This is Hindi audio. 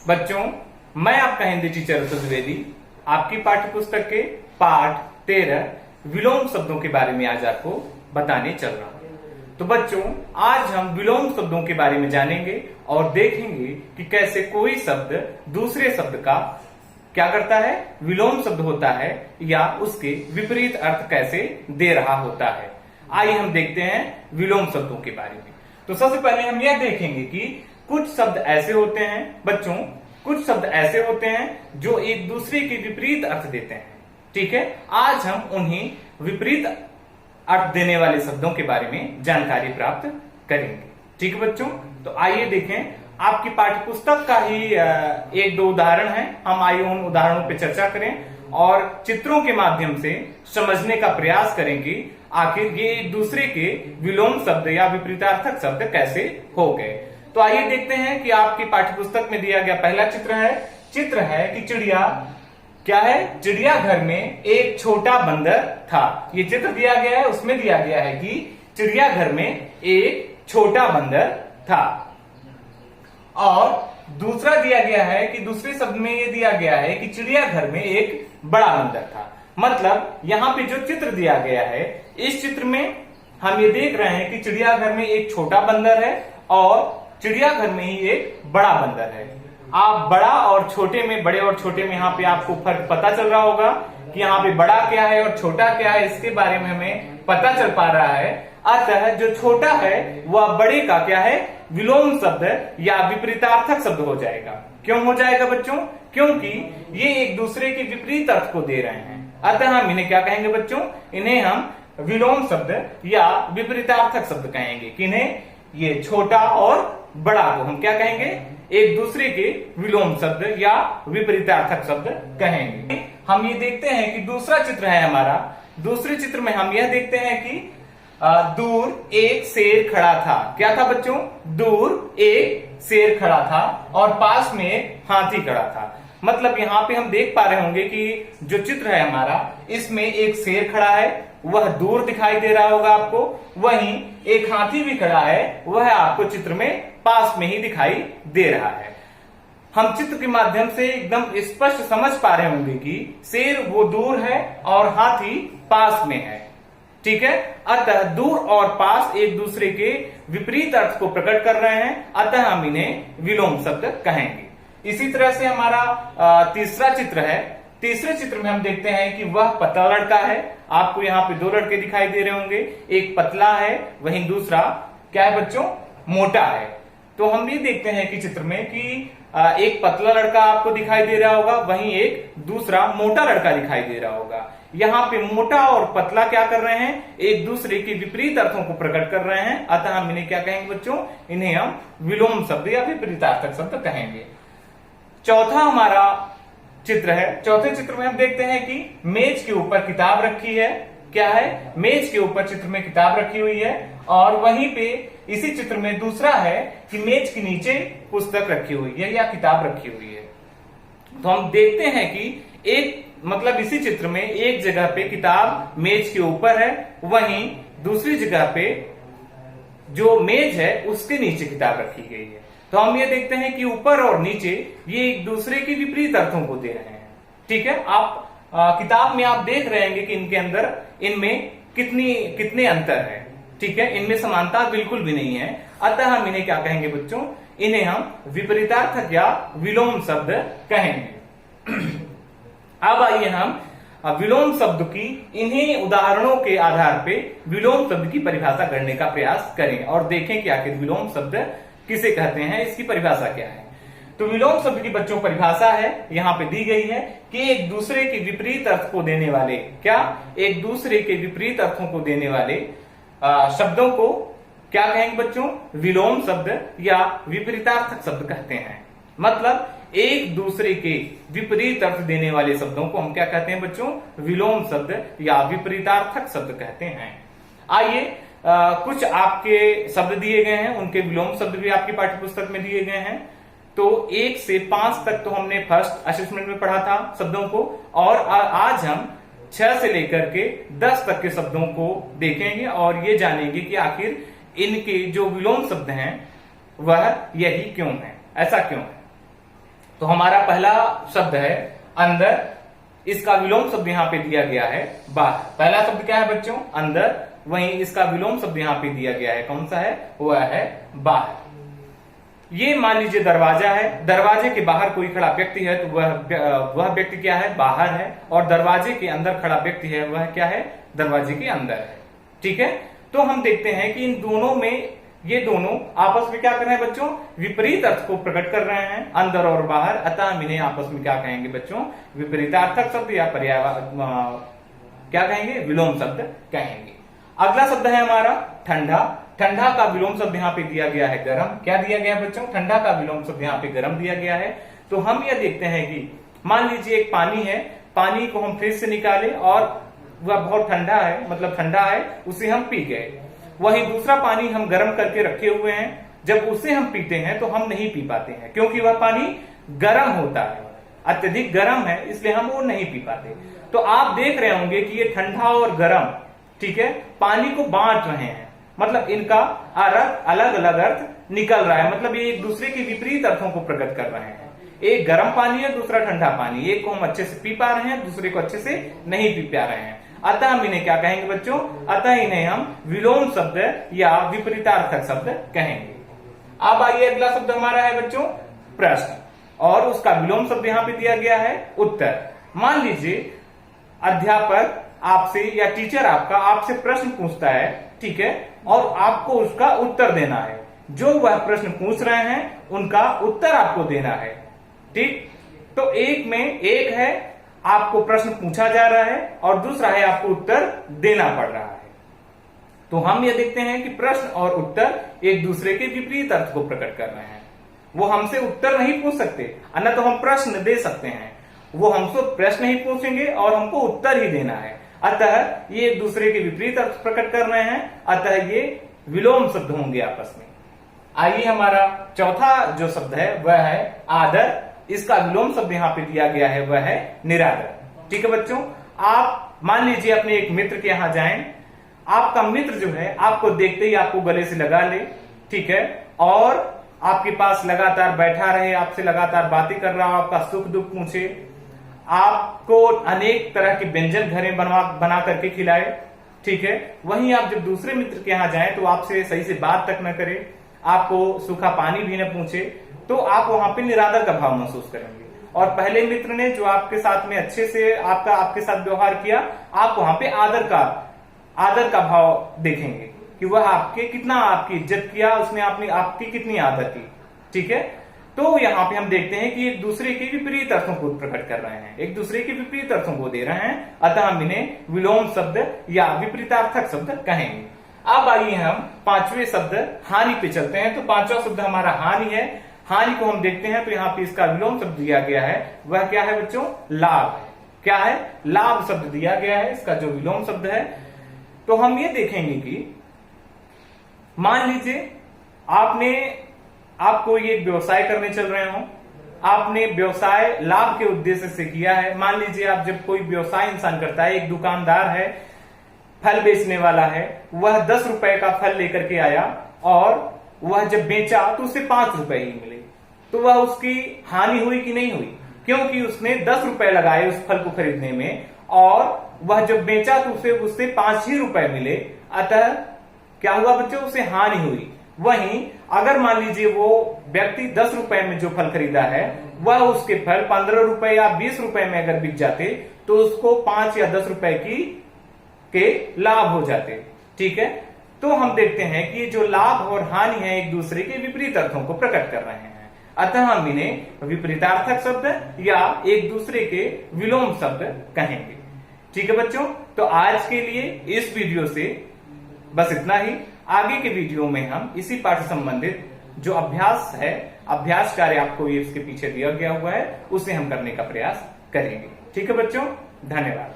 बच्चों, मैं आपका हिंदी टीचर रतन द्विवेदी आपकी पाठ्य पुस्तक के पाठ 13 विलोम शब्दों के बारे में आज आपको बताने चल रहा हूं। तो बच्चों, आज हम विलोम शब्दों के बारे में जानेंगे और देखेंगे कि कैसे कोई शब्द दूसरे शब्द का क्या करता है, विलोम शब्द होता है या उसके विपरीत अर्थ कैसे दे रहा होता है। आइए हम देखते हैं विलोम शब्दों के बारे में। तो सबसे पहले हम यह देखेंगे कि कुछ शब्द ऐसे होते हैं बच्चों, कुछ शब्द ऐसे होते हैं जो एक दूसरे के विपरीत अर्थ देते हैं। ठीक है, आज हम उन्हीं विपरीत अर्थ देने वाले शब्दों के बारे में जानकारी प्राप्त करेंगे। ठीक है बच्चों, तो आइए देखें, आपकी पाठ्य पुस्तक का ही एक दो उदाहरण है। हम आइए उन उदाहरणों पर चर्चा करें और चित्रों के माध्यम से समझने का प्रयास करें कि आखिर ये एक दूसरे के विलोम शब्द या विपरीतार्थक शब्द कैसे हो गए। तो आइए देखते हैं कि आपकी पाठ्यपुस्तक में दिया गया पहला चित्र है कि चिड़िया क्या है, चिड़ियाघर में एक छोटा बंदर था। ये चित्र दिया गया है, उसमें दिया गया है कि चिड़ियाघर में एक छोटा बंदर था। और दूसरा दिया गया है कि दूसरे शब्द में ये दिया गया है कि चिड़ियाघर में एक बड़ा बंदर था। मतलब यहाँ पे जो चित्र दिया गया है, इस चित्र में हम ये देख रहे हैं कि चिड़ियाघर में एक छोटा बंदर है और चिड़ियाघर में ही एक बड़ा बंदर है। आप बड़ा और छोटे में, बड़े और छोटे में यहाँ पे आपको फर्क पता चल रहा होगा कि यहाँ पे बड़ा क्या है और छोटा क्या है, इसके बारे में हमें पता चल पा रहा है। अतः जो छोटा है वह बड़े का क्या है, विलोम शब्द या विपरीतार्थक शब्द हो जाएगा। क्यों हो जाएगा बच्चों? क्योंकि ये एक दूसरे के विपरीत अर्थ को दे रहे हैं। अतः हम इन्हें क्या कहेंगे बच्चों? इन्हें हम विलोम शब्द या विपरीतार्थक शब्द कहेंगे। किन्हें? ये छोटा और बड़ा को हम क्या कहेंगे? एक दूसरे के विलोम शब्द या विपरीतार्थक शब्द कहेंगे। हम ये देखते हैं कि दूसरा चित्र है हमारा। दूसरे चित्र में हम यह देखते हैं कि दूर एक शेर खड़ा था। क्या था बच्चों? दूर एक शेर खड़ा था और पास में एक हाथी खड़ा था। मतलब यहाँ पे हम देख पा रहे होंगे कि जो चित्र है हमारा, इसमें एक शेर खड़ा है, वह दूर दिखाई दे रहा होगा आपको। वहीं एक हाथी भी खड़ा है, वह आपको चित्र में पास में ही दिखाई दे रहा है। हम चित्र के माध्यम से एकदम स्पष्ट समझ पा रहे होंगे कि शेर वो दूर है और हाथी पास में है। ठीक है, अतः दूर और पास एक दूसरे के विपरीत अर्थ को प्रकट कर रहे हैं, अतः हम इन्हें विलोम शब्द कहेंगे। इसी तरह से हमारा तीसरा चित्र है। तीसरे चित्र में हम देखते हैं कि वह पतला लड़का है। आपको यहाँ पे दो लड़के दिखाई दे रहे होंगे, एक पतला है वहीं दूसरा क्या है बच्चों? मोटा है। तो हम ये देखते हैं कि चित्र में कि एक पतला लड़का आपको दिखाई दे रहा होगा, वहीं एक दूसरा मोटा लड़का दिखाई दे रहा होगा। यहाँ पे मोटा और पतला क्या कर रहे हैं? एक दूसरे के विपरीत अर्थों को प्रकट कर रहे हैं, अतः हम इन्हें क्या कहेंगे बच्चों? इन्हें हम विलोम शब्द या विपरीतार्थक शब्द कहेंगे। चौथा हमारा चित्र है। चौथे चित्र में हम देखते हैं कि मेज के ऊपर किताब रखी है। क्या है? मेज के ऊपर चित्र में किताब रखी हुई है और वहीं पे इसी चित्र में दूसरा है कि मेज के नीचे पुस्तक रखी हुई है या किताब रखी हुई है। तो हम देखते हैं कि एक मतलब इसी चित्र में एक जगह पे किताब मेज के ऊपर है, वहीं दूसरी जगह पे जो मेज है उसके नीचे किताब रखी गई है। तो हम ये देखते हैं कि ऊपर और नीचे ये एक दूसरे के विपरीत अर्थों को दे रहे हैं। ठीक है, आप किताब में आप देख रहे हैं कि इनके अंदर इनमें कितने अंतर है। ठीक है, इनमें समानता बिल्कुल भी नहीं है, अतः हम इन्हें क्या कहेंगे बच्चों? इन्हें हम विपरीतार्थक या विलोम शब्द कहेंगे। अब आइए हम विलोम शब्द की इन्हीं उदाहरणों के आधार पे विलोम शब्द की परिभाषा करने का प्रयास करें और देखें कि आखिर विलोम शब्द किसे कहते हैं, इसकी परिभाषा क्या है। तो विलोम शब्द की बच्चों परिभाषा है, यहाँ पे दी गई है कि एक दूसरे के विपरीत अर्थ को देने वाले, क्या? एक दूसरे के विपरीत अर्थों को देने वाले शब्दों को क्या कहेंगे बच्चों? विलोम शब्द या विपरीतार्थक शब्द कहते हैं। मतलब एक दूसरे के विपरीत अर्थ देने वाले शब्दों को हम क्या कहते हैं बच्चों? विलोम शब्द या विपरीतार्थक शब्द कहते हैं। आइए कुछ आपके शब्द दिए गए हैं, उनके विलोम शब्द भी आपकी पाठ्यपुस्तक में दिए गए हैं। तो 1 से 5 तक तो हमने फर्स्ट असेसमेंट में पढ़ा था शब्दों को, और आज हम 6 से लेकर के 10 तक के शब्दों को देखेंगे और ये जानेंगे कि आखिर इनके जो विलोम शब्द हैं वह यही क्यों है, ऐसा क्यों है। तो हमारा पहला शब्द है अंदर, इसका विलोम शब्द यहाँ पे दिया गया है बाहर। पहला शब्द क्या है बच्चों? अंदर। वहीं इसका विलोम शब्द यहाँ पे दिया गया है, कौन सा है? वह है बाहर। ये मान लीजिए दरवाजा है, दरवाजे के बाहर कोई खड़ा व्यक्ति है तो वह व्यक्ति क्या है? बाहर है। और दरवाजे के अंदर खड़ा व्यक्ति है, वह क्या है? दरवाजे के अंदर है। ठीक है, तो हम देखते हैं कि इन दोनों में, ये दोनों आपस में क्या कर रहे हैं बच्चों? विपरीत अर्थ को प्रकट कर रहे हैं, अंदर और बाहर। अतः हम इन्हें आपस में क्या कहेंगे बच्चों? विपरीतार्थक शब्द या क्या कहेंगे? विलोम शब्द कहेंगे। अगला शब्द है हमारा ठंडा। ठंडा का विलोम शब्द यहाँ पे दिया गया है गरम। क्या दिया गया है बच्चों? ठंडा का विलोम शब्द यहाँ पे गरम दिया गया है। तो हम यह देखते हैं कि मान लीजिए एक पानी है, पानी को हम फ्रिज से निकाले और वह बहुत ठंडा है, मतलब ठंडा है, उसे हम पी गए। वहीं दूसरा पानी हम गर्म करके रखे हुए हैं, जब उसे हम पीते हैं तो हम नहीं पी पाते हैं, क्योंकि वह पानी गर्म होता है, अत्यधिक गर्म है, इसलिए हम वो नहीं पी पाते। तो आप देख रहे होंगे कि ये ठंडा और गर्म, ठीक है, पानी को बांट रहे हैं, मतलब इनका अर्थ अलग अलग अर्थ निकल रहा है, मतलब ये एक दूसरे के विपरीत अर्थों को प्रकट कर रहे हैं। एक गर्म पानी है, दूसरा ठंडा पानी, एक को हम अच्छे से पी पा रहे हैं, दूसरे को अच्छे से नहीं पी पा रहे हैं। अतः हम इन्हें क्या कहेंगे बच्चों? अतः इन्हें हम विलोम शब्द या विपरीतार्थक शब्द कहेंगे। अब आइए, अगला शब्द हमारा है बच्चों प्रश्न, और उसका विलोम शब्द यहाँ पे दिया गया है उत्तर। मान लीजिए अध्यापक आपसे या टीचर आपका आपसे प्रश्न पूछता है, ठीक है, और आपको उसका उत्तर देना है। जो वह प्रश्न पूछ रहे हैं उनका उत्तर आपको देना है। ठीक, तो एक में एक है आपको प्रश्न पूछा जा रहा है और दूसरा है आपको उत्तर देना पड़ रहा है। तो हम ये देखते हैं कि प्रश्न और उत्तर एक दूसरे के विपरीत अर्थ को प्रकट कर रहे हैं। वो हमसे उत्तर नहीं पूछ सकते, अन्यथा तो हम प्रश्न दे सकते हैं, वो हमसे प्रश्न ही पूछेंगे और हमको उत्तर ही देना है। अतः ये एक दूसरे के विपरीत अर्थ प्रकट कर रहे हैं, अतः ये विलोम शब्द होंगे आपस में। आइए, हमारा चौथा जो शब्द है वह है आदर। इसका विलोम शब्द यहाँ पे दिया गया है, वह है निरादर। ठीक है बच्चों, आप मान लीजिए अपने एक मित्र के यहाँ जाएं, आपका मित्र जो है आपको देखते ही आपको गले से लगा ले, ठीक है, और आपके पास लगातार बैठा रहे, आपसे लगातार बातें कर रहा हो, आपका सुख दुख पूछे, आपको अनेक तरह के व्यंजन घरे बना करके खिलाए, ठीक है। वहीं आप जब दूसरे मित्र के यहाँ जाएं तो आपसे सही से बात तक न करे, आपको सूखा पानी भी न पूछे, तो आप वहां पे निरादर का भाव महसूस करेंगे। और पहले मित्र ने जो आपके साथ में अच्छे से आपके साथ व्यवहार किया, आप वहां पे आदर का भाव देखेंगे कि वह कितना आपकी इज्जत किया, उसने आपकी कितनी आदर की, ठीक है। तो यहाँ पे हम देखते हैं कि एक दूसरे के विपरीत अर्थों को प्रकट कर रहे हैं, एक दूसरे के विपरीत अर्थों को दे रहे हैं, अतः हम इन्हें विलोम शब्द या विपरीतार्थक शब्द कहेंगे। अब आइए हम पांचवें शब्द हानि पे चलते हैं। तो पांचवा शब्द हमारा हानि है। हानि को हम देखते हैं तो यहाँ पे इसका विलोम शब्द दिया गया है, वह क्या है बच्चों? लाभ है। क्या है? लाभ शब्द दिया गया है, इसका जो विलोम शब्द है। तो हम ये देखेंगे कि मान लीजिए आप कोई एक व्यवसाय करने चल रहे हो, आपने व्यवसाय लाभ के उद्देश्य से किया है। मान लीजिए आप जब कोई व्यवसाय इंसान करता है, एक दुकानदार है, फल बेचने वाला है, वह 10 रुपए का फल लेकर के आया और वह जब बेचा तो उसे 5 रुपए ही मिले, तो वह उसकी हानि हुई कि नहीं हुई? क्योंकि उसने 10 रुपए लगाए उस फल को खरीदने में और वह जब बेचा तो उससे 5 ही रुपए मिले, अतः क्या हुआ बच्चों? उसे हानि हुई। वहीं अगर मान लीजिए वो व्यक्ति 10 रुपए में जो फल खरीदा है, वह उसके फल 15 रुपए या 20 रुपए में अगर बिक जाते तो उसको 5 या 10 रुपए के लाभ हो जाते, ठीक है। तो हम देखते हैं कि जो लाभ और हानि है एक दूसरे के विपरीत अर्थों को प्रकट कर रहे हैं, अतः हम इन्हें विपरीतार्थक शब्द या एक दूसरे के विलोम शब्द कहेंगे। ठीक है बच्चों, तो आज के लिए इस वीडियो से बस इतना ही। आगे के वीडियो में हम इसी पाठ से संबंधित जो अभ्यास है, अभ्यास कार्य आपको ये इसके पीछे दिया गया हुआ है, उसे हम करने का प्रयास करेंगे। ठीक है बच्चों, धन्यवाद।